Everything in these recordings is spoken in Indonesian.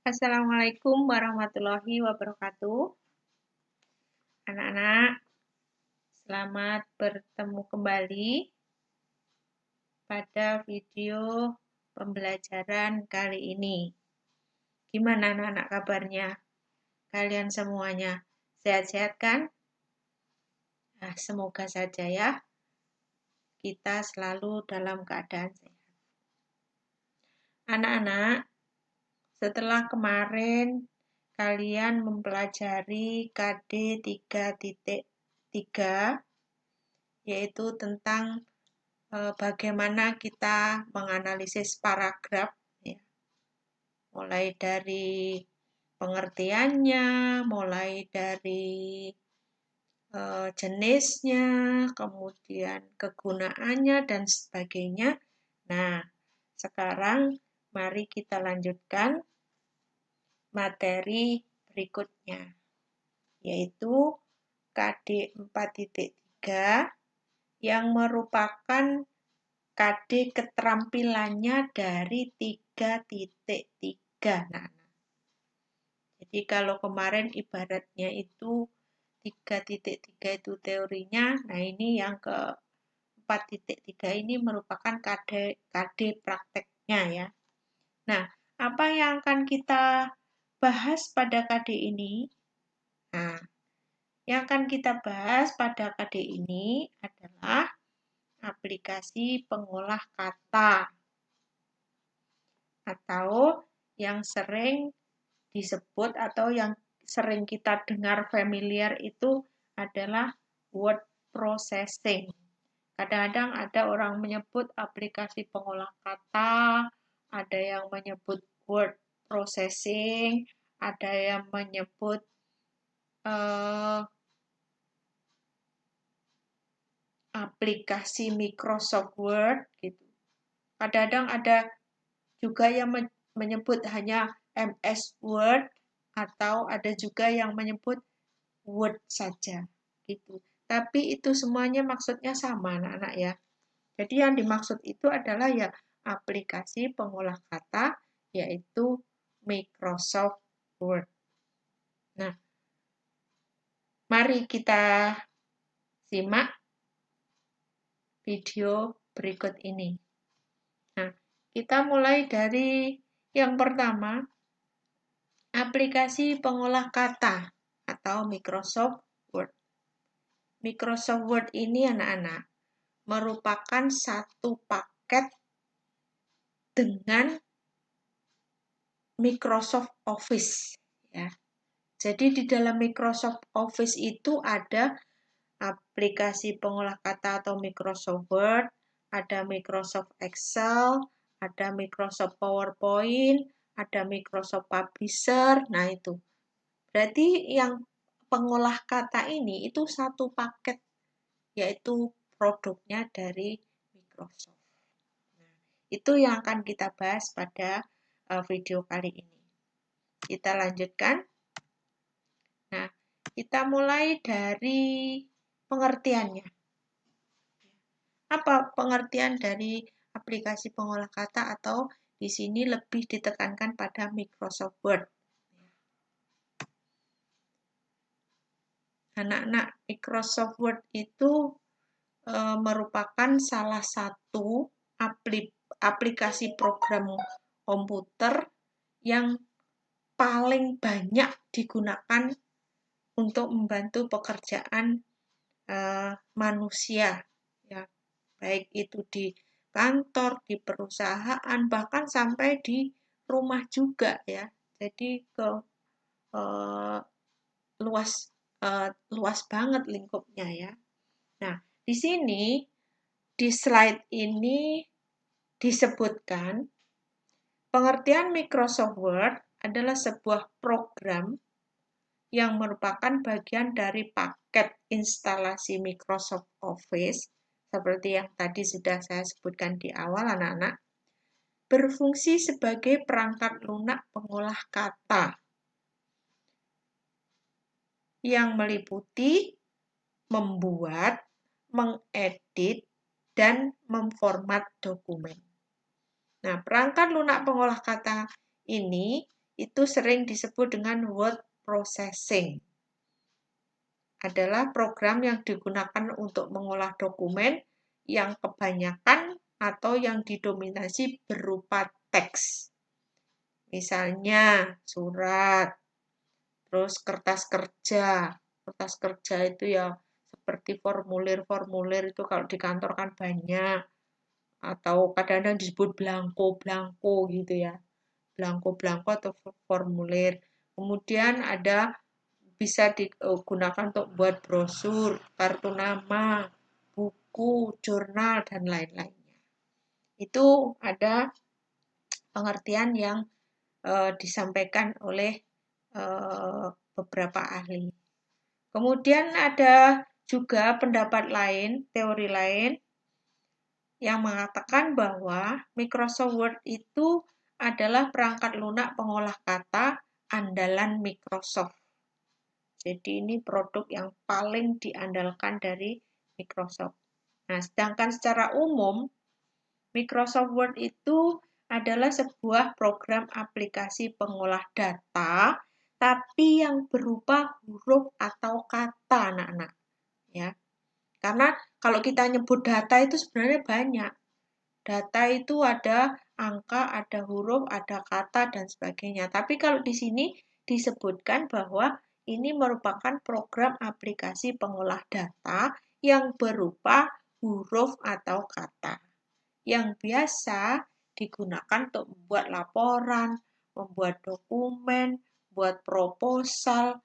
Assalamualaikum warahmatullahi wabarakatuh. Anak-anak, selamat bertemu kembali pada video pembelajaran kali ini. Gimana anak-anak kabarnya? Kalian semuanya sehat-sehat kan? Nah, semoga saja ya, kita selalu dalam keadaan sehat. Anak-anak, setelah kemarin kalian mempelajari KD 3.3, yaitu tentang bagaimana kita menganalisis paragraf, ya. Mulai dari pengertiannya, mulai dari jenisnya, kemudian kegunaannya, dan sebagainya. Nah, sekarang mari kita lanjutkan materi berikutnya, yaitu KD 4.3 yang merupakan KD keterampilannya dari 3.3. Nah, jadi kalau kemarin ibaratnya itu 3.3 itu teorinya, nah ini yang ke 4.3 ini merupakan KD prakteknya ya. Nah, apa yang akan kita bahas pada KD ini? Nah, yang akan kita bahas pada KD ini adalah aplikasi pengolah kata, atau yang sering disebut atau yang sering kita dengar familiar itu adalah word processing. Kadang-kadang ada orang menyebut aplikasi pengolah kata, ada yang menyebut word processing, ada yang menyebut aplikasi Microsoft Word gitu. Kadang-kadang ada juga yang menyebut hanya MS Word, atau ada juga yang menyebut Word saja gitu. Tapi itu semuanya maksudnya sama anak-anak ya. Jadi yang dimaksud itu adalah ya aplikasi pengolah kata, yaitu Microsoft Word. Nah, mari kita simak video berikut ini. Nah, kita mulai dari yang pertama, aplikasi pengolah kata atau Microsoft Word. Microsoft Word ini anak-anak merupakan satu paket dengan Microsoft Office ya. Jadi di dalam Microsoft Office itu ada aplikasi pengolah kata atau Microsoft Word, ada Microsoft Excel, ada Microsoft PowerPoint, ada Microsoft Publisher. Nah, itu. Berarti yang pengolah kata ini itu satu paket, yaitu produknya dari Microsoft. Nah, itu yang akan kita bahas pada video kali ini. Kita lanjutkan. Nah, kita mulai dari pengertiannya. Apa pengertian dari aplikasi pengolah kata, atau di sini lebih ditekankan pada Microsoft Word? Anak-anak, Microsoft Word itu merupakan salah satu aplikasi program komputer yang paling banyak digunakan untuk membantu pekerjaan manusia, ya, baik itu di kantor, di perusahaan, bahkan sampai di rumah juga ya. Jadi luas banget lingkupnya ya. Nah, di sini di slide ini disebutkan pengertian Microsoft Word adalah sebuah program yang merupakan bagian dari paket instalasi Microsoft Office, seperti yang tadi sudah saya sebutkan di awal anak-anak, berfungsi sebagai perangkat lunak pengolah kata yang meliputi membuat, mengedit, dan memformat dokumen. Nah, perangkat lunak pengolah kata ini itu sering disebut dengan word processing. Adalah program yang digunakan untuk mengolah dokumen yang kebanyakan atau yang didominasi berupa teks. Misalnya surat, terus kertas kerja. Kertas kerja itu ya seperti formulir-formulir itu kalau di kantor kan banyak. Atau kadang-kadang disebut blanko-blanko gitu ya. Blanko-blanko atau formulir. Kemudian ada bisa digunakan untuk buat brosur, kartu nama, buku, jurnal, dan lain-lainnya. Itu ada pengertian yang disampaikan oleh beberapa ahli. Kemudian ada juga pendapat lain, teori lain, yang mengatakan bahwa Microsoft Word itu adalah perangkat lunak pengolah kata andalan Microsoft. Jadi ini produk yang paling diandalkan dari Microsoft. Nah, sedangkan secara umum, Microsoft Word itu adalah sebuah program aplikasi pengolah data, tapi yang berupa huruf atau kata, anak-anak. Ya. Karena kalau kita nyebut data itu sebenarnya banyak. Data itu ada angka, ada huruf, ada kata, dan sebagainya. Tapi kalau di sini disebutkan bahwa ini merupakan program aplikasi pengolah data yang berupa huruf atau kata, yang biasa digunakan untuk membuat laporan, membuat dokumen, membuat proposal,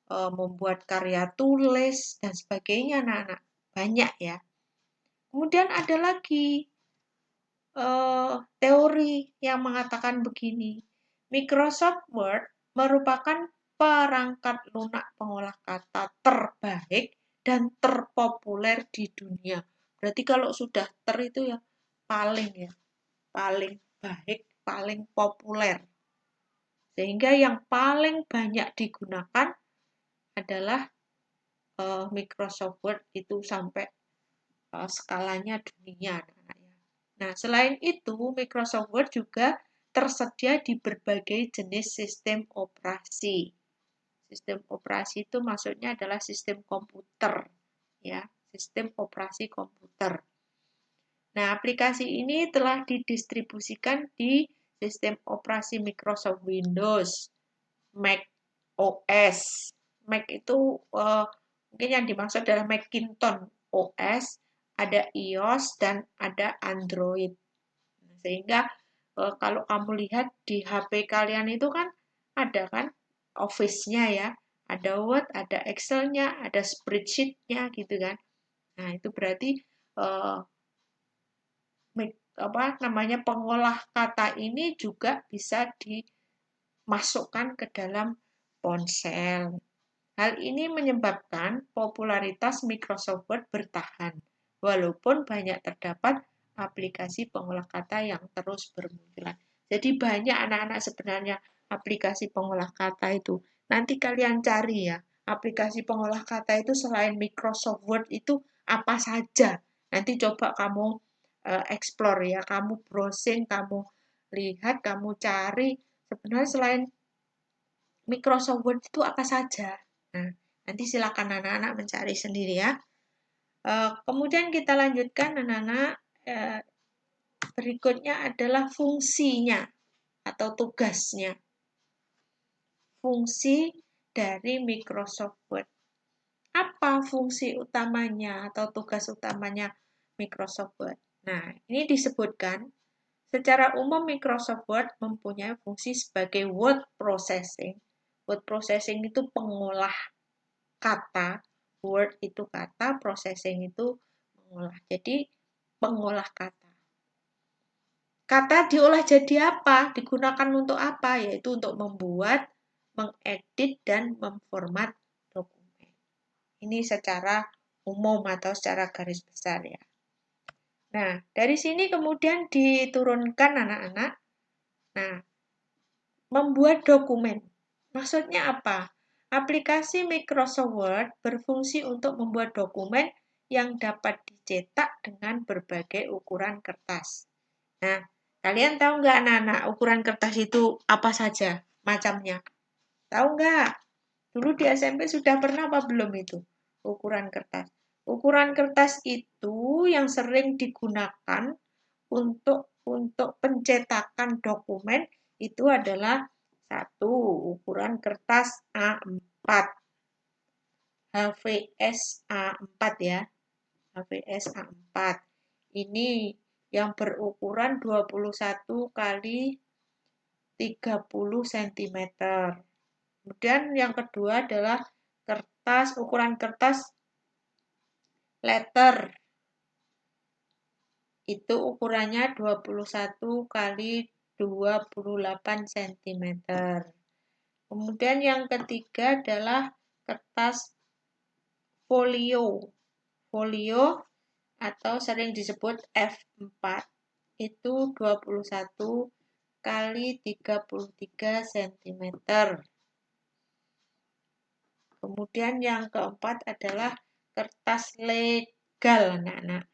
membuat karya tulis, dan sebagainya, anak-anak. Banyak ya. Kemudian ada lagi teori yang mengatakan begini, Microsoft Word merupakan perangkat lunak pengolah kata terbaik dan terpopuler di dunia. Berarti kalau sudah itu ya paling baik, paling populer. Sehingga yang paling banyak digunakan adalah Microsoft Word itu sampai skalanya dunia. Nah, selain itu, Microsoft Word juga tersedia di berbagai jenis sistem operasi. Sistem operasi itu maksudnya adalah sistem komputer, ya, sistem operasi komputer. Nah, aplikasi ini telah didistribusikan di sistem operasi Microsoft Windows, Mac OS. Mac itu mungkin yang dimaksud adalah Macintosh OS, ada iOS dan ada Android. Sehingga kalau kamu lihat di HP kalian itu kan ada kan Office-nya ya, ada Word, ada Excel-nya, ada spreadsheet-nya gitu kan. Nah, itu berarti pengolah kata ini juga bisa dimasukkan ke dalam ponsel. Hal ini menyebabkan popularitas Microsoft Word bertahan, walaupun banyak terdapat aplikasi pengolah kata yang terus bermunculan. Jadi banyak anak-anak sebenarnya aplikasi pengolah kata itu. Nanti kalian cari ya, aplikasi pengolah kata itu selain Microsoft Word itu apa saja. Nanti coba kamu explore ya, kamu browsing, kamu lihat, kamu cari. Sebenarnya selain Microsoft Word itu apa saja. Nah, nanti silakan anak-anak mencari sendiri ya. Kemudian kita lanjutkan anak-anak. Berikutnya adalah fungsinya atau tugasnya. Fungsi dari Microsoft Word. Apa fungsi utamanya atau tugas utamanya Microsoft Word? Nah, ini disebutkan secara umum Microsoft Word mempunyai fungsi sebagai word processing. Word processing itu pengolah kata, word itu kata, processing itu mengolah. Jadi pengolah kata. Kata diolah jadi apa? Digunakan untuk apa? Yaitu untuk membuat, mengedit, dan memformat dokumen. Ini secara umum atau secara garis besar ya. Nah, dari sini kemudian diturunkan anak-anak. Nah, membuat dokumen. Maksudnya apa? Aplikasi Microsoft Word berfungsi untuk membuat dokumen yang dapat dicetak dengan berbagai ukuran kertas. Nah, kalian tahu nggak anak-anak ukuran kertas itu apa saja? macamnya. Tahu nggak? Dulu di SMP sudah pernah apa belum itu? Ukuran kertas. Ukuran kertas itu yang sering digunakan untuk pencetakan dokumen itu adalah satu, ukuran kertas A4. HVS A4 ya. HVS A4. Ini yang berukuran 21 kali 30 cm. Kemudian yang kedua adalah ukuran kertas letter. Itu ukurannya 21 kali 28 cm. Kemudian yang ketiga adalah kertas folio. Folio atau sering disebut F4 itu 21 kali 33 cm. Kemudian yang keempat adalah kertas legal, anak-anak.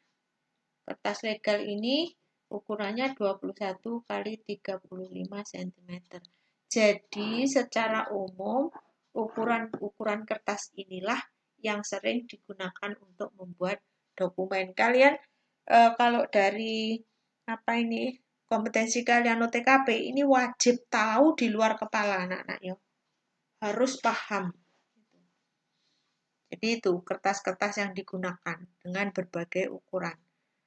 Kertas legal ini ukurannya 21 kali 35 cm. Jadi secara umum ukuran kertas inilah yang sering digunakan untuk membuat dokumen. Kalian kalau dari kompetensi kalian OTKP ini wajib tahu di luar kepala anak-anak ya. Harus paham. Jadi itu kertas-kertas yang digunakan dengan berbagai ukuran.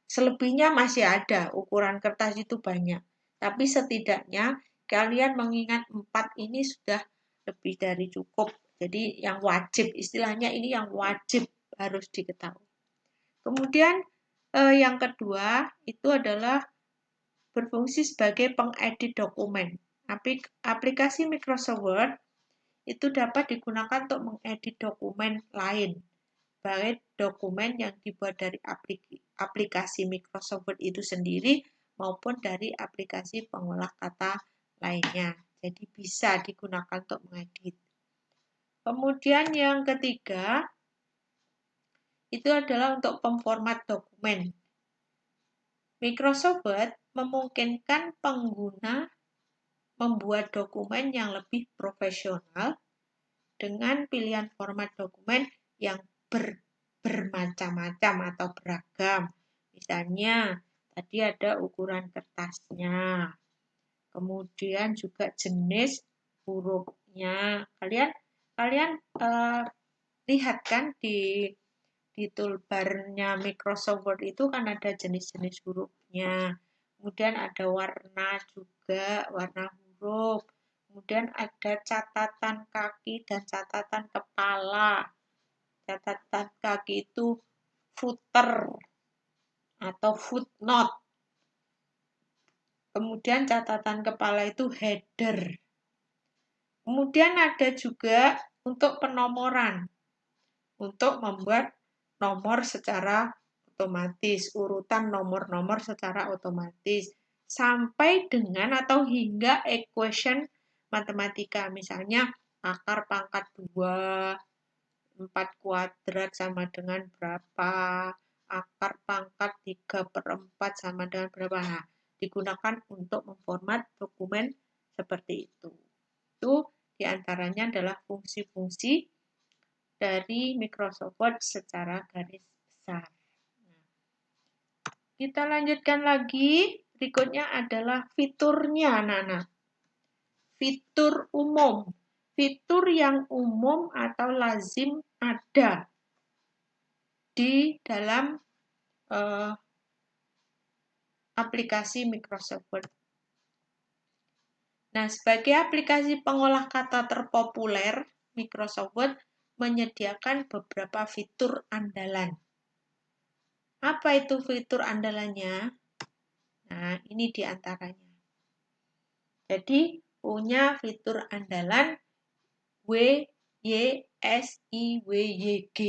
Selebihnya masih ada, ukuran kertas itu banyak. Tapi setidaknya kalian mengingat 4 ini sudah lebih dari cukup. Jadi yang wajib, istilahnya ini yang wajib harus diketahui. Kemudian yang kedua itu adalah berfungsi sebagai pengedit dokumen. Aplikasi Microsoft Word itu dapat digunakan untuk mengedit dokumen lain, baik dokumen yang dibuat dari aplikasi Microsoft Word itu sendiri maupun dari aplikasi pengolah kata lainnya. Jadi bisa digunakan untuk mengedit. Kemudian yang ketiga itu adalah untuk pemformat dokumen. Microsoft Word memungkinkan pengguna membuat dokumen yang lebih profesional dengan pilihan format dokumen yang bermacam-macam atau beragam. Misalnya, tadi ada ukuran kertasnya, kemudian juga jenis hurufnya. Kalian lihat kan di toolbar-nya Microsoft Word itu kan ada jenis-jenis hurufnya. Kemudian ada warna juga, warna huruf. Kemudian ada catatan kaki dan catatan kepala. Catatan kaki itu footer atau footnote. Kemudian catatan kepala itu header. Kemudian ada juga untuk penomoran. Untuk membuat nomor secara otomatis, urutan nomor-nomor secara otomatis. Sampai dengan atau hingga equation matematika. Misalnya akar pangkat 2, 4 kuadrat sama dengan berapa, akar pangkat 3/4 sama dengan berapa. Nah, digunakan untuk memformat dokumen seperti itu. Itu diantaranya adalah fungsi-fungsi dari Microsoft Word secara garis besar. Nah, kita lanjutkan lagi. Berikutnya adalah fiturnya, anak-anak. Fitur umum. Fitur yang umum atau lazim ada di dalam aplikasi Microsoft Word. Nah, sebagai aplikasi pengolah kata terpopuler, Microsoft Word menyediakan beberapa fitur andalan. Apa itu fitur andalannya? Nah, ini diantaranya. Jadi, punya fitur andalan WYSIWYG.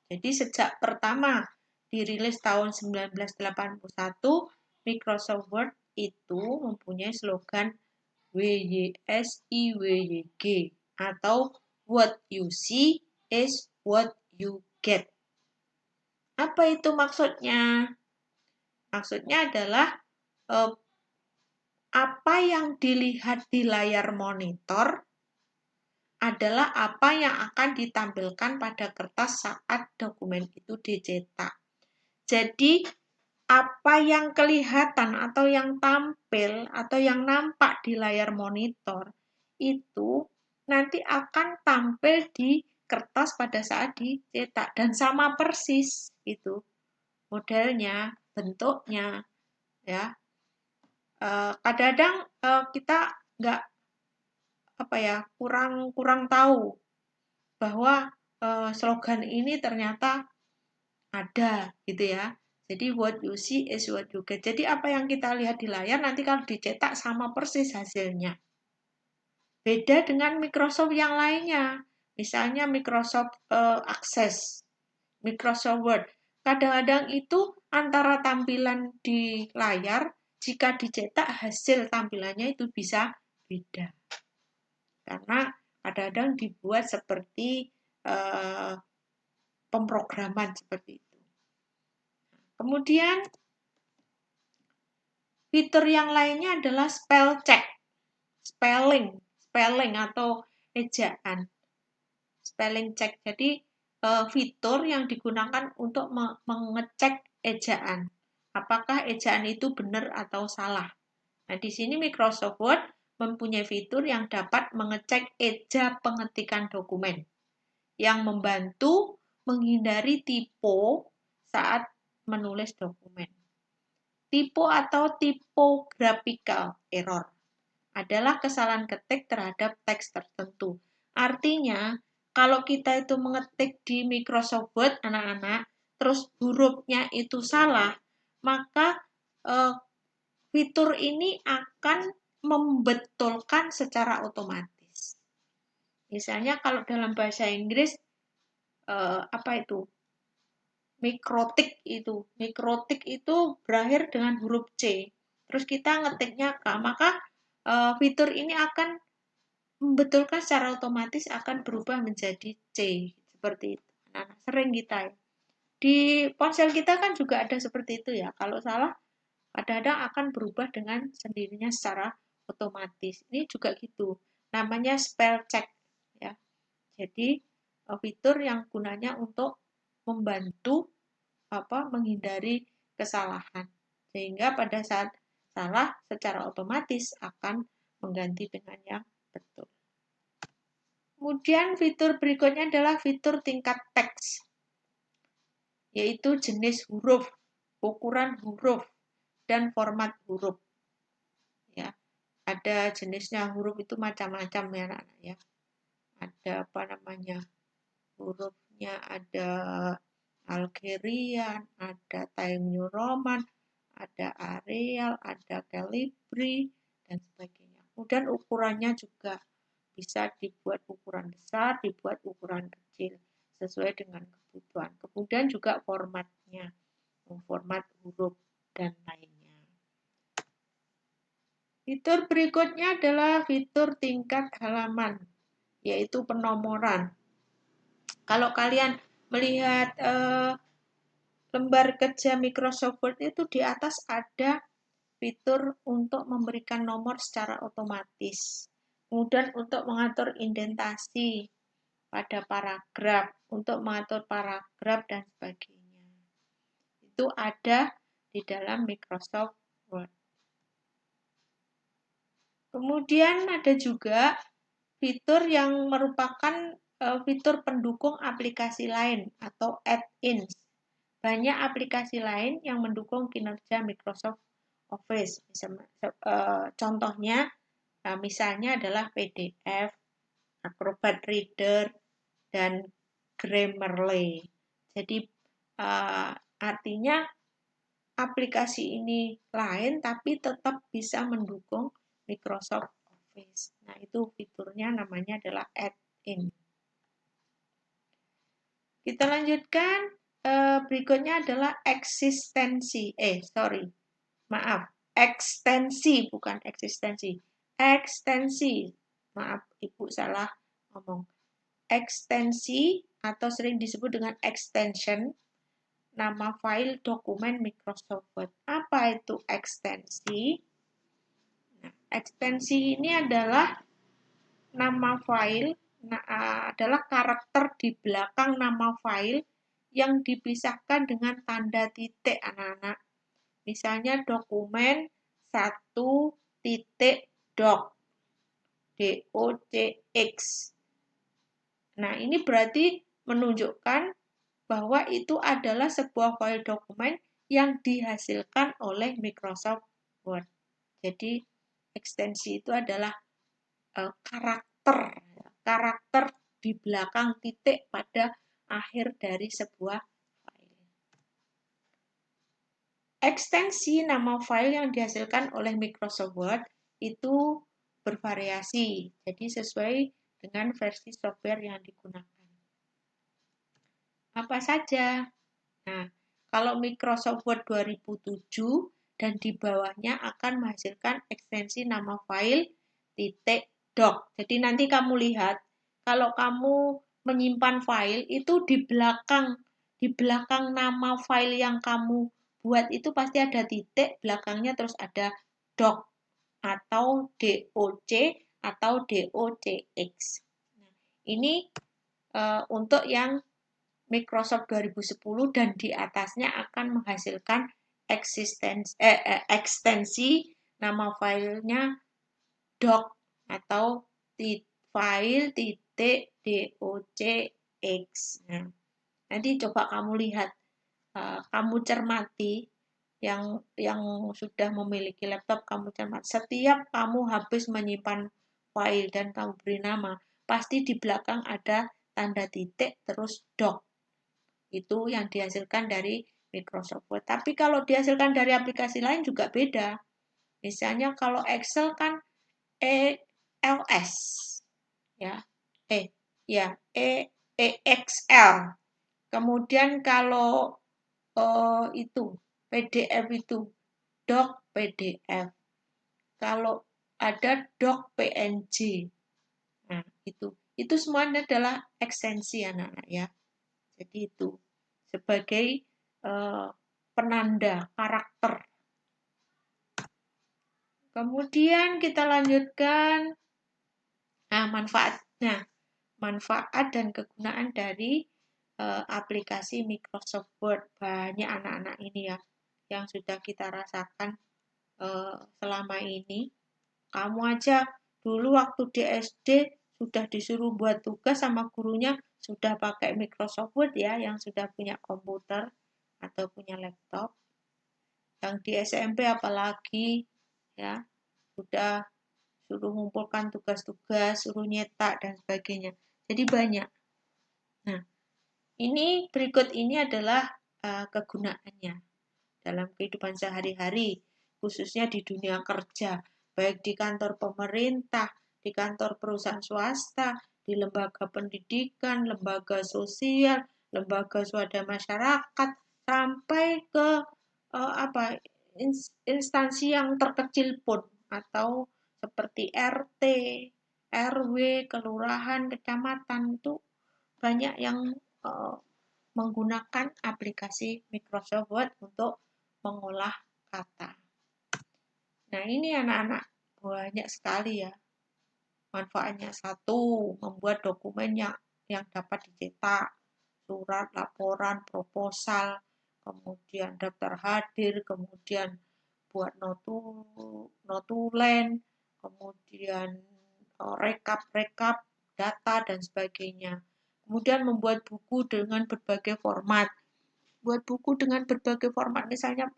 Jadi, sejak pertama dirilis tahun 1981, Microsoft Word itu mempunyai slogan WYSIWYG atau What you see is what you get. Apa itu maksudnya? Maksudnya adalah apa yang dilihat di layar monitor adalah apa yang akan ditampilkan pada kertas saat dokumen itu dicetak. Jadi, apa yang kelihatan atau yang tampil atau yang nampak di layar monitor itu nanti akan tampil di kertas pada saat dicetak dan sama persis itu modelnya, bentuknya, ya. Kadang-kadang kita nggak kurang tahu bahwa slogan ini ternyata ada gitu ya. Jadi what you see is what you get. Jadi apa yang kita lihat di layar nanti kalau dicetak sama persis hasilnya. Beda dengan Microsoft yang lainnya. Misalnya Microsoft Access, Microsoft Word. Kadang-kadang itu antara tampilan di layar, jika dicetak hasil tampilannya itu bisa beda. Karena kadang-kadang dibuat seperti pemrograman seperti itu. Kemudian fitur yang lainnya adalah spell check, spelling atau ejaan, spelling check. Jadi fitur yang digunakan untuk mengecek ejaan, apakah ejaan itu benar atau salah. Nah, di sini Microsoft Word mempunyai fitur yang dapat mengecek eja pengetikan dokumen, yang membantu menghindari typo saat menulis dokumen. Typo atau typographical error adalah kesalahan ketik terhadap teks tertentu. Artinya, kalau kita itu mengetik di Microsoft Word, anak-anak, terus hurufnya itu salah, maka fitur ini akan membetulkan secara otomatis. Misalnya kalau dalam bahasa Inggris, mikrotik itu berakhir dengan huruf C. Terus kita ngetiknya K, maka fitur ini akan membetulkan secara otomatis akan berubah menjadi C seperti itu. Nah, sering kita ya. Di ponsel kita kan juga ada seperti itu ya. Kalau salah kadang-kadang akan berubah dengan sendirinya secara otomatis. Ini juga gitu. Namanya spell check ya. Jadi fitur yang gunanya untuk membantu menghindari kesalahan. Sehingga pada saat salah secara otomatis akan mengganti dengan yang betul. Kemudian fitur berikutnya adalah fitur tingkat teks, yaitu jenis huruf, ukuran huruf, dan format huruf. Ya, ada jenisnya huruf itu macam-macam ya anak-anak ya. Ada hurufnya ada Algerian, ada Times New Roman, ada Arial, ada Calibri, dan sebagainya. Kemudian ukurannya juga bisa dibuat ukuran besar, dibuat ukuran kecil, sesuai dengan kebutuhan. Kemudian juga formatnya, format huruf, dan lainnya. Fitur berikutnya adalah fitur tingkat halaman, yaitu penomoran. Kalau kalian melihat lembar kerja Microsoft Word itu di atas ada fitur untuk memberikan nomor secara otomatis. Kemudian untuk mengatur indentasi pada paragraf, untuk mengatur paragraf dan sebagainya. Itu ada di dalam Microsoft Word. Kemudian ada juga fitur yang merupakan fitur pendukung aplikasi lain atau add-ins. Banyak aplikasi lain yang mendukung kinerja Microsoft Office. Contohnya, misalnya adalah PDF, Acrobat Reader, dan Grammarly. Jadi, artinya aplikasi ini lain tapi tetap bisa mendukung Microsoft Office. Nah, itu fiturnya namanya adalah add-in. Kita lanjutkan. Berikutnya adalah ekstensi, bukan eksistensi. Ekstensi, maaf Ibu salah ngomong. Ekstensi atau sering disebut dengan extension, nama file dokumen Microsoft Word. Apa itu ekstensi? Nah, Ekstensi ini adalah nama file, adalah karakter di belakang nama file yang dipisahkan dengan tanda titik anak-anak. Misalnya dokumen 1.doc, DOCX. Nah, ini berarti menunjukkan bahwa itu adalah sebuah file dokumen yang dihasilkan oleh Microsoft Word. Jadi, ekstensi itu adalah karakter di belakang titik pada akhir dari sebuah file. Ekstensi nama file yang dihasilkan oleh Microsoft Word itu bervariasi, jadi sesuai dengan versi software yang digunakan. Apa saja? Nah, kalau Microsoft Word 2007 dan di bawahnya akan menghasilkan ekstensi nama file .doc. Jadi nanti kamu lihat, kalau kamu menyimpan file itu di belakang nama file yang kamu buat itu pasti ada titik, belakangnya terus ada doc atau DOC atau DOCX. Nah, ini untuk yang Microsoft 2010 dan di atasnya akan menghasilkan ekstensi nama filenya doc atau file .docx. Nah, nanti coba kamu lihat, kamu cermati yang sudah memiliki laptop, kamu cermati. Setiap kamu habis menyimpan file dan kamu beri nama, pasti di belakang ada tanda titik terus doc. Itu yang dihasilkan dari Microsoft Word. Tapi kalau dihasilkan dari aplikasi lain juga beda. Misalnya kalau Excel kan ELS, ya, EXL. Kemudian kalau itu PDF itu doc PDF. Kalau ada doc PNG. Nah, itu semuanya adalah ekstensi anak-anak ya. Jadi itu sebagai penanda karakter. Kemudian kita lanjutkan manfaat dan kegunaan dari aplikasi Microsoft Word. Banyak anak-anak ini ya yang sudah kita rasakan selama ini. Kamu aja dulu waktu di SD sudah disuruh buat tugas sama gurunya sudah pakai Microsoft Word ya, yang sudah punya komputer atau punya laptop. Yang di SMP apalagi ya, sudah suruh mengumpulkan tugas-tugas, suruh nyetak dan sebagainya. Jadi banyak. Nah, berikut ini adalah kegunaannya dalam kehidupan sehari-hari, khususnya di dunia kerja, baik di kantor pemerintah, di kantor perusahaan swasta, di lembaga pendidikan, lembaga sosial, lembaga swadaya masyarakat, sampai ke instansi yang terkecil pun, atau seperti RT, RW, kelurahan, kecamatan, itu banyak yang menggunakan aplikasi Microsoft Word untuk mengolah kata. Nah, ini anak-anak banyak sekali ya manfaatnya. Satu, membuat dokumen yang dapat dicetak, surat, laporan, proposal, kemudian daftar hadir, kemudian buat notulen, kemudian rekap data dan sebagainya. Kemudian membuat buku dengan berbagai format. Buat buku dengan berbagai format, misalnya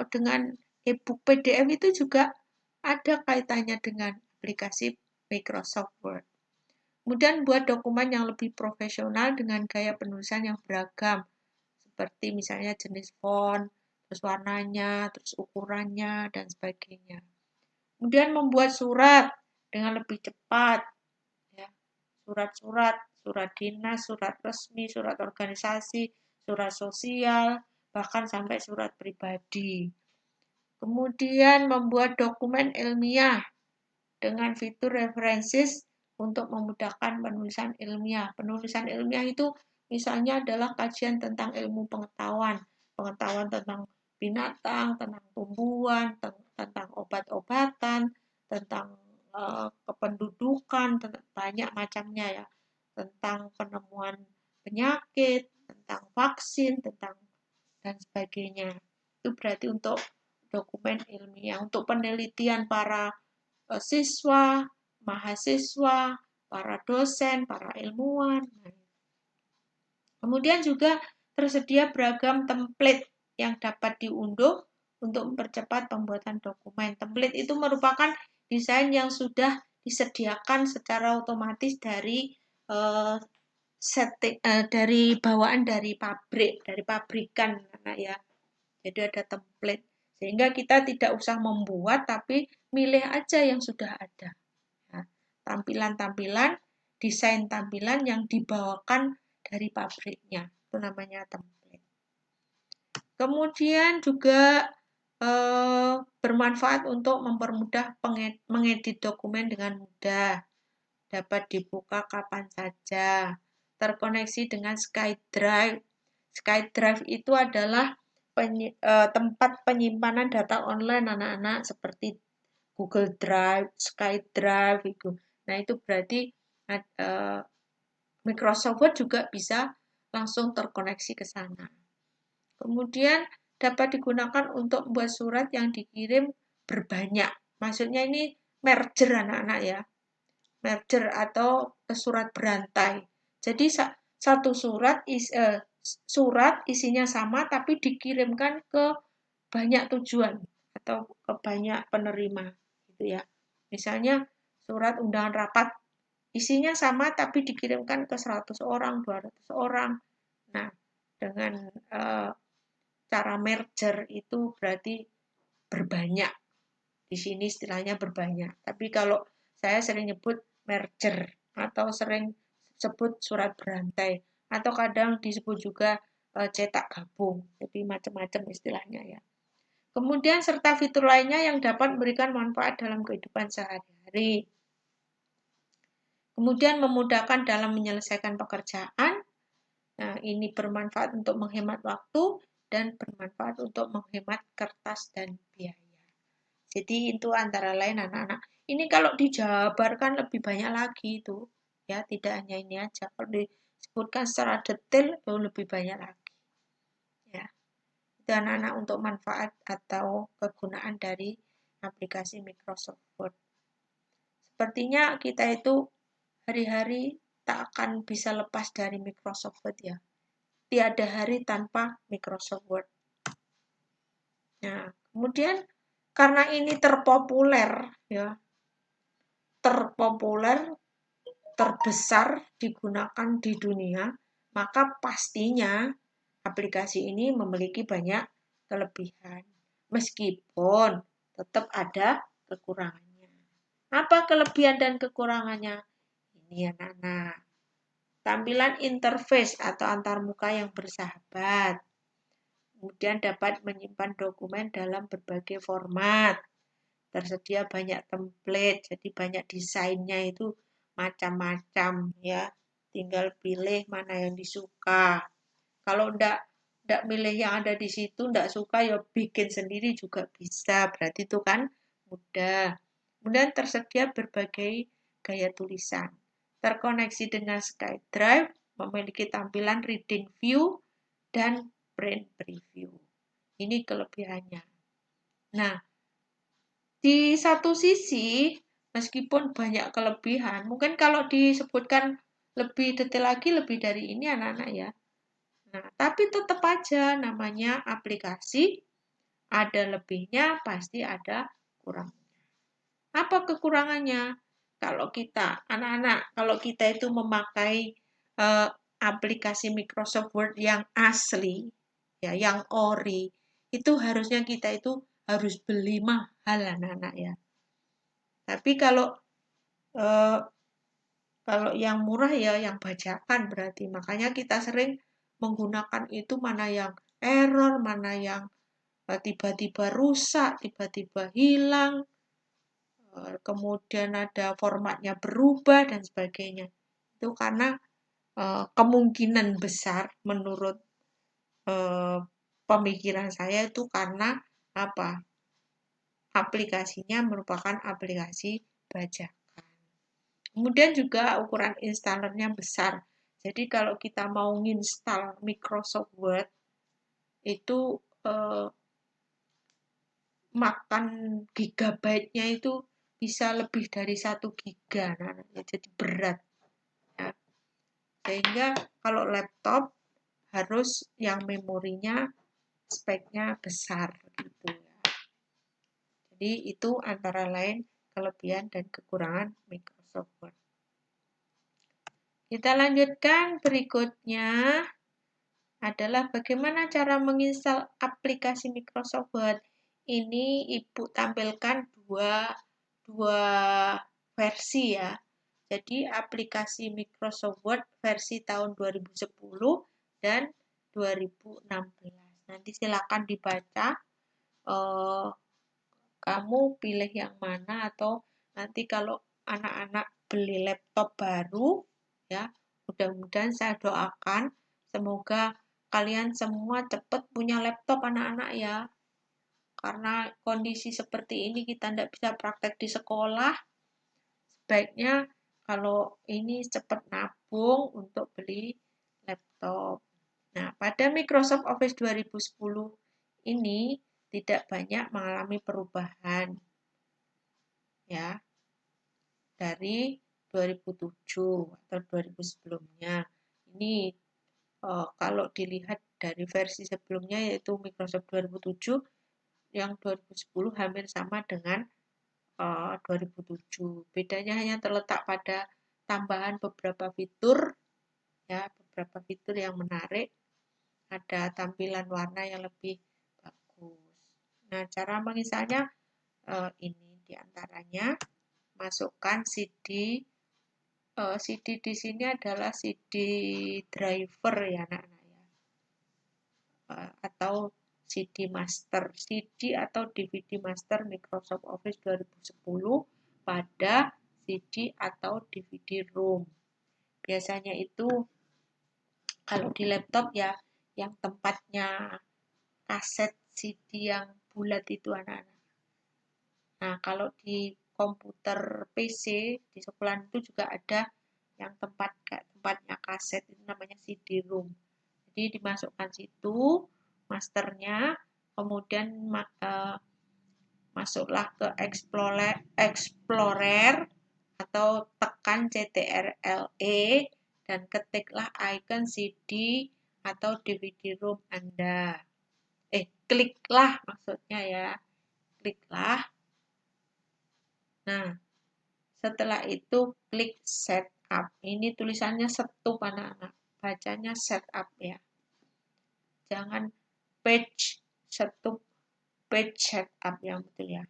dengan e-book PDF itu juga ada kaitannya dengan aplikasi Microsoft Word. Kemudian buat dokumen yang lebih profesional dengan gaya penulisan yang beragam, seperti misalnya jenis font, terus warnanya, terus ukurannya, dan sebagainya. Kemudian membuat surat dengan lebih cepat, ya. Surat dinas, surat resmi, surat organisasi, surat sosial, bahkan sampai surat pribadi. Kemudian membuat dokumen ilmiah dengan fitur references untuk memudahkan penulisan ilmiah. Penulisan ilmiah itu misalnya adalah kajian tentang ilmu pengetahuan tentang binatang, tentang tumbuhan, tentang obat-obatan, tentang kependudukan, banyak macamnya ya, tentang penemuan penyakit, tentang vaksin, tentang dan sebagainya. Itu berarti untuk dokumen ilmiah, untuk penelitian para siswa, mahasiswa, para dosen, para ilmuwan. Kemudian juga tersedia beragam template yang dapat diunduh untuk mempercepat pembuatan dokumen. Template itu merupakan desain yang sudah disediakan secara otomatis dari dari bawaan dari pabrik, dari pabrikan ya. Jadi ada template sehingga kita tidak usah membuat tapi milih aja yang sudah ada. Ya, tampilan-tampilan, desain tampilan yang dibawakan dari pabriknya. Itu namanya template. Kemudian juga bermanfaat untuk mempermudah mengedit dokumen dengan mudah. Dapat dibuka kapan saja. Terkoneksi dengan SkyDrive. SkyDrive itu adalah tempat penyimpanan data online anak-anak seperti Google Drive, SkyDrive itu. Nah, itu berarti Microsoft Word juga bisa langsung terkoneksi ke sana. Kemudian dapat digunakan untuk membuat surat yang dikirim berbanyak. Maksudnya ini merger anak-anak ya. Merger atau surat berantai. Jadi satu surat isinya sama tapi dikirimkan ke banyak tujuan atau ke banyak penerima gitu ya. Misalnya surat undangan rapat isinya sama tapi dikirimkan ke 100 orang, 200 orang. Nah, dengan cara merger itu berarti berbanyak. Di sini istilahnya berbanyak. Tapi kalau saya sering nyebut merger atau sering sebut surat berantai atau kadang disebut juga cetak gabung. Jadi macam-macam istilahnya ya. Kemudian serta fitur lainnya yang dapat memberikan manfaat dalam kehidupan sehari-hari. Kemudian memudahkan dalam menyelesaikan pekerjaan. Nah, ini bermanfaat untuk menghemat waktu dan bermanfaat untuk menghemat kertas dan biaya. Jadi itu antara lain anak-anak. Ini kalau dijabarkan lebih banyak lagi itu. Ya, tidak hanya ini aja. Kalau disebutkan secara detail lebih banyak lagi. Ya. Itu anak-anak untuk manfaat atau kegunaan dari aplikasi Microsoft Word. Sepertinya kita itu hari-hari tak akan bisa lepas dari Microsoft Word ya. Tiada hari tanpa Microsoft Word. Nah, kemudian karena ini terpopuler ya, terbesar digunakan di dunia, maka pastinya aplikasi ini memiliki banyak kelebihan. Meskipun tetap ada kekurangannya. Apa kelebihan dan kekurangannya? Ini anak-anak. Tampilan interface atau antarmuka yang bersahabat. Kemudian dapat menyimpan dokumen dalam berbagai format. Tersedia banyak template, jadi banyak desainnya itu macam-macam ya. Tinggal pilih mana yang disuka. Kalau enggak milih yang ada di situ, enggak suka ya bikin sendiri juga bisa. Berarti itu kan mudah. Kemudian tersedia berbagai gaya tulisan. Terkoneksi dengan SkyDrive, memiliki tampilan reading view dan print preview. Ini kelebihannya. Nah, di satu sisi, meskipun banyak kelebihan, mungkin kalau disebutkan lebih detail lagi, lebih dari ini anak-anak ya. Nah, tapi tetap aja namanya aplikasi, ada lebihnya, pasti ada kurangnya. Apa kekurangannya? Kalau kita, anak-anak, kalau kita itu memakai aplikasi Microsoft Word yang asli, ya, yang ori, itu harusnya kita itu harus beli mahal anak-anak ya. Tapi kalau yang murah ya yang bajakan berarti. Makanya kita sering menggunakan itu mana yang error, mana yang tiba-tiba rusak, tiba-tiba hilang, kemudian ada formatnya berubah dan sebagainya. Itu karena kemungkinan besar menurut pemikiran saya itu karena apa? aplikasinya merupakan aplikasi bajakan. Kemudian juga ukuran installernya besar. Jadi kalau kita mau nginstal Microsoft Word, itu makan gigabyte-nya itu bisa lebih dari 1 giga, jadi berat. Ya. Sehingga kalau laptop harus yang memorinya speknya besar gitu ya. Jadi itu antara lain kelebihan dan kekurangan Microsoft Word. Kita lanjutkan berikutnya adalah bagaimana cara menginstal aplikasi Microsoft Word. Ini Ibu tampilkan dua versi ya. Jadi aplikasi Microsoft Word versi tahun 2010 dan 2016. Nanti silakan dibaca. Kamu pilih yang mana, atau nanti kalau anak-anak beli laptop baru ya, mudah-mudahan saya doakan semoga kalian semua cepat punya laptop anak-anak ya. Karena kondisi seperti ini kita tidak bisa praktek di sekolah, sebaiknya kalau ini cepat nabung untuk beli laptop. Nah, pada Microsoft Office 2010 ini tidak banyak mengalami perubahan ya dari 2007 atau 2000 sebelumnya. Ini kalau dilihat dari versi sebelumnya yaitu Microsoft 2007, yang 2010 hampir sama dengan 2007. Bedanya hanya terletak pada tambahan beberapa fitur ya, beberapa fitur yang menarik, ada tampilan warna yang lebih bagus. Nah, cara menginstalnya ini diantaranya masukkan CD. CD di sini adalah CD driver ya anak-anak ya, atau CD master, CD atau DVD master Microsoft Office 2010 pada CD atau DVD ROM. Biasanya itu kalau di laptop ya yang tempatnya kaset CD yang bulat itu anak-anak. Nah, kalau di komputer PC di sekolah itu juga ada yang tempatnya kaset, itu namanya CD-ROM. Jadi dimasukkan situ masternya, kemudian masuklah ke Explorer atau tekan CTRL-E dan ketiklah icon CD atau DVD-ROM Anda. Kliklah maksudnya ya, kliklah. Nah, setelah itu klik setup. Ini tulisannya setup anak-anak, bacanya setup ya. Jangan page setup, page setup yang betul ya.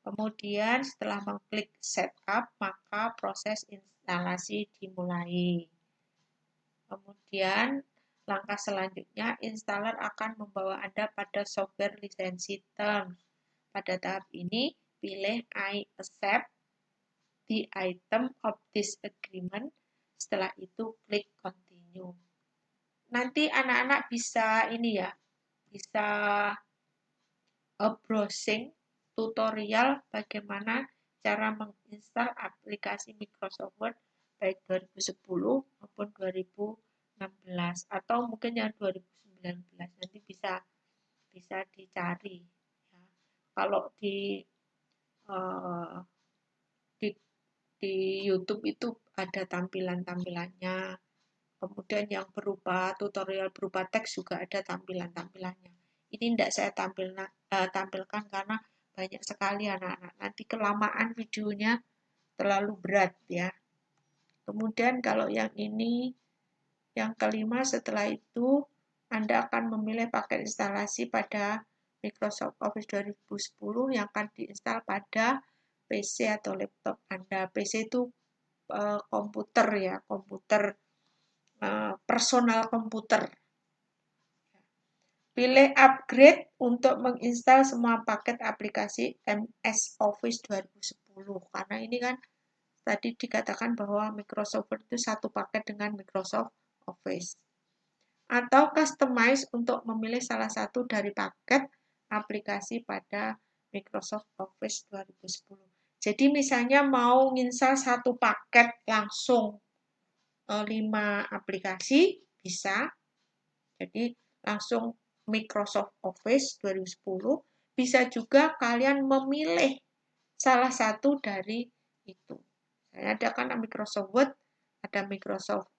Kemudian setelah mengklik setup, maka proses instalasi dimulai. Kemudian langkah selanjutnya, installer akan membawa Anda pada software lisensi terms. Pada tahap ini, pilih I accept the item of this agreement. Setelah itu, klik continue. Nanti anak-anak bisa ini ya, bisa browsing tutorial bagaimana cara menginstal aplikasi Microsoft Word baik 2010 maupun 2016 atau mungkin yang 2019, nanti bisa dicari ya. Kalau di YouTube itu ada tampilan-tampilannya, kemudian yang berupa tutorial berupa teks juga ada tampilan-tampilannya. Ini tidak saya tampilkan karena banyak sekali anak-anak, nanti kelamaan videonya terlalu berat ya. Kemudian kalau yang ini, yang kelima, setelah itu Anda akan memilih paket instalasi pada Microsoft Office 2010 yang akan diinstal pada PC atau laptop Anda. PC itu komputer ya, komputer personal komputer. Pilih upgrade untuk menginstal semua paket aplikasi MS Office 2010. Karena ini kan tadi dikatakan bahwa Microsoft Word itu satu paket dengan Microsoft Office. Atau customize untuk memilih salah satu dari paket aplikasi pada Microsoft Office 2010. Jadi misalnya mau nginstal satu paket langsung 5 aplikasi, bisa. Jadi langsung Microsoft Office 2010. Bisa juga kalian memilih salah satu dari itu. Ada kan Microsoft Word, ada Microsoft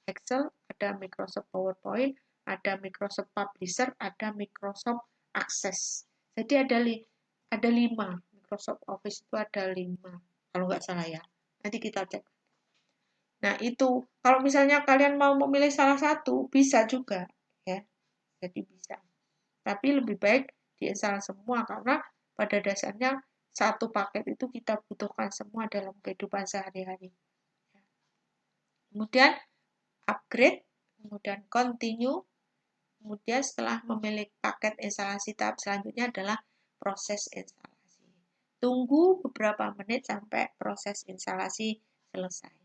Excel, ada Microsoft PowerPoint, ada Microsoft Publisher, ada Microsoft Access. Jadi ada 5. Microsoft Office itu ada 5. Kalau nggak salah ya. Nanti kita cek. Nah, itu. Kalau misalnya kalian mau memilih salah satu, bisa juga. Ya. Jadi bisa. Tapi lebih baik diinstal semua karena pada dasarnya satu paket itu kita butuhkan semua dalam kehidupan sehari-hari. Kemudian upgrade, kemudian continue, kemudian setelah memilih paket instalasi tahap selanjutnya adalah proses instalasi. Tunggu beberapa menit sampai proses instalasi selesai.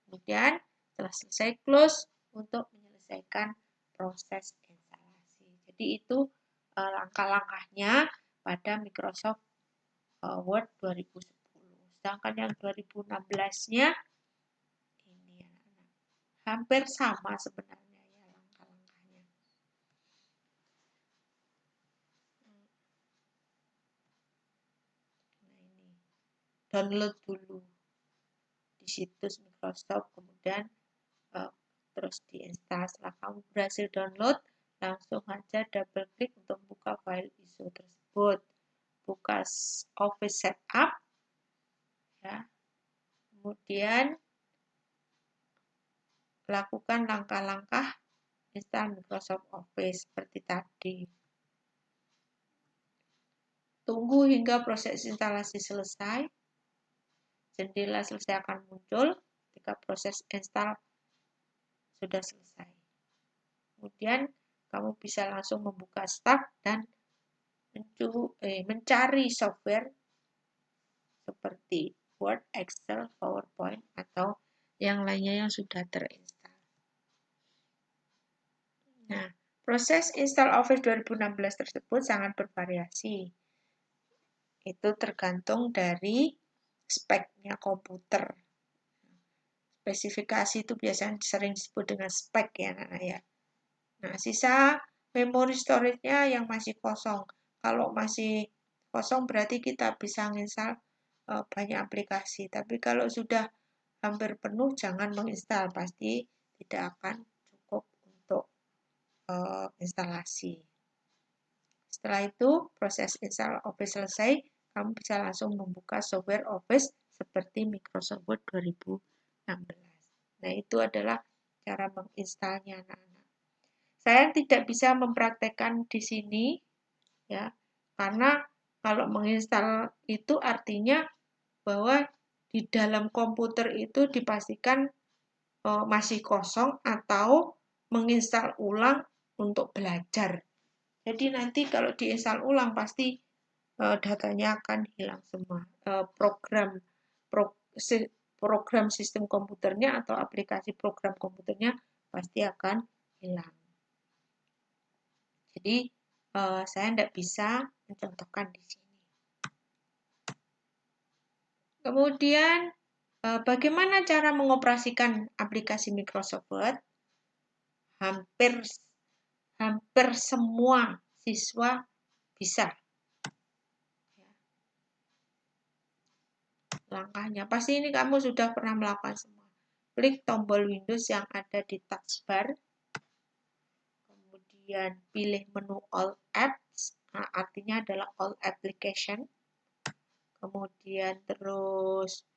Kemudian setelah selesai close untuk menyelesaikan proses instalasi. Jadi itu langkah-langkahnya pada Microsoft Word 2010. Sedangkan yang 2016-nya ini hampir sama sebenarnya ya langkah-langkahnya. Nah ini download dulu di situs Microsoft, kemudian terus diinstal. Setelah kamu berhasil download, langsung aja double klik untuk buka file ISO tersebut. Buka Office Setup, ya. Kemudian lakukan langkah-langkah install Microsoft Office seperti tadi. Tunggu hingga proses instalasi selesai. Jendela selesai akan muncul ketika proses install sudah selesai. Kemudian kamu bisa langsung membuka Start dan mencari software seperti Word, Excel, PowerPoint, atau yang lainnya yang sudah terinstall. Nah, proses install Office 2016 tersebut sangat bervariasi. Itu tergantung dari speknya komputer. Spesifikasi itu biasanya sering disebut dengan spek ya, ya. Nah, sisa memori storage-nya yang masih kosong. Kalau masih kosong berarti kita bisa menginstal banyak aplikasi. Tapi kalau sudah hampir penuh, jangan menginstal. Pasti tidak akan cukup untuk instalasi. Setelah itu, proses install Office selesai, kamu bisa langsung membuka software Office seperti Microsoft Word 2016. Nah, itu adalah cara menginstalnya, anak-anak. Saya tidak bisa mempraktekkan di sini, ya, karena kalau menginstal itu artinya bahwa di dalam komputer itu dipastikan masih kosong atau menginstal ulang untuk belajar. Jadi nanti kalau diinstal ulang pasti datanya akan hilang semua. Program sistem komputernya atau aplikasi program komputernya pasti akan hilang. Jadi saya tidak bisa mencontohkan di sini. Kemudian bagaimana cara mengoperasikan aplikasi Microsoft Word? Hampir semua siswa bisa. Langkahnya, pasti ini kamu sudah pernah melakukan semua. Klik tombol Windows yang ada di taskbar, kemudian pilih menu All Apps, nah, artinya adalah All Application, kemudian terus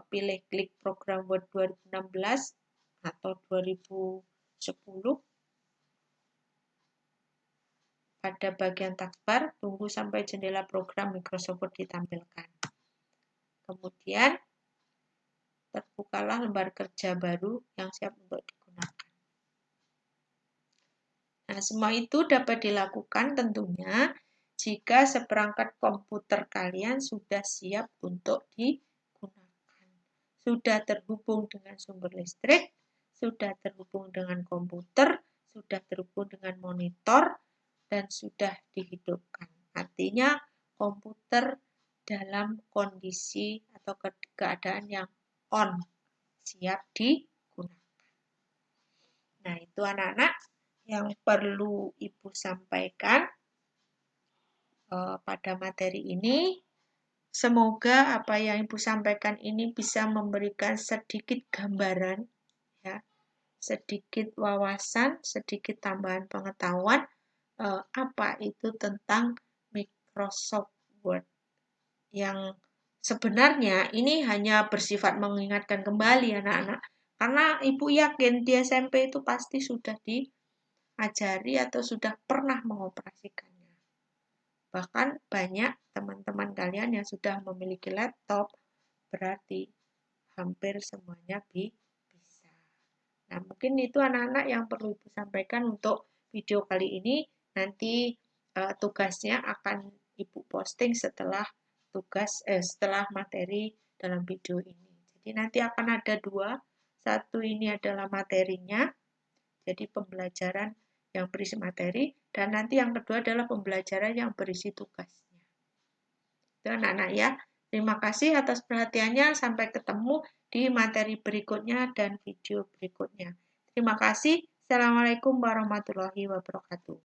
pilih klik program Word 2016 atau 2010. Pada bagian taskbar, tunggu sampai jendela program Microsoft Word ditampilkan. Kemudian, terbukalah lembar kerja baru yang siap untuk digunakan. Nah, semua itu dapat dilakukan tentunya jika seperangkat komputer kalian sudah siap untuk digunakan. Sudah terhubung dengan sumber listrik, sudah terhubung dengan komputer, sudah terhubung dengan monitor, dan sudah dihidupkan. Artinya komputer dalam kondisi atau keadaan yang on, siap digunakan. Nah, itu anak-anak yang perlu Ibu sampaikan pada materi ini. Semoga apa yang Ibu sampaikan ini bisa memberikan sedikit gambaran, ya, sedikit wawasan, sedikit tambahan pengetahuan apa itu tentang Microsoft Word. Yang sebenarnya ini hanya bersifat mengingatkan kembali anak-anak. Karena Ibu yakin di SMP itu pasti sudah diajari atau sudah pernah mengoperasikannya. Bahkan banyak teman-teman kalian yang sudah memiliki laptop, berarti hampir semuanya bisa. Nah, mungkin itu anak-anak yang perlu Ibu sampaikan untuk video kali ini. Nanti tugasnya akan Ibu posting setelah setelah materi dalam video ini. Jadi nanti akan ada dua. Satu ini adalah materinya, jadi pembelajaran yang berisi materi, dan nanti yang kedua adalah pembelajaran yang berisi tugasnya. Itu anak-anak ya. Terima kasih atas perhatiannya. Sampai ketemu di materi berikutnya dan video berikutnya. Terima kasih. Assalamualaikum warahmatullahi wabarakatuh.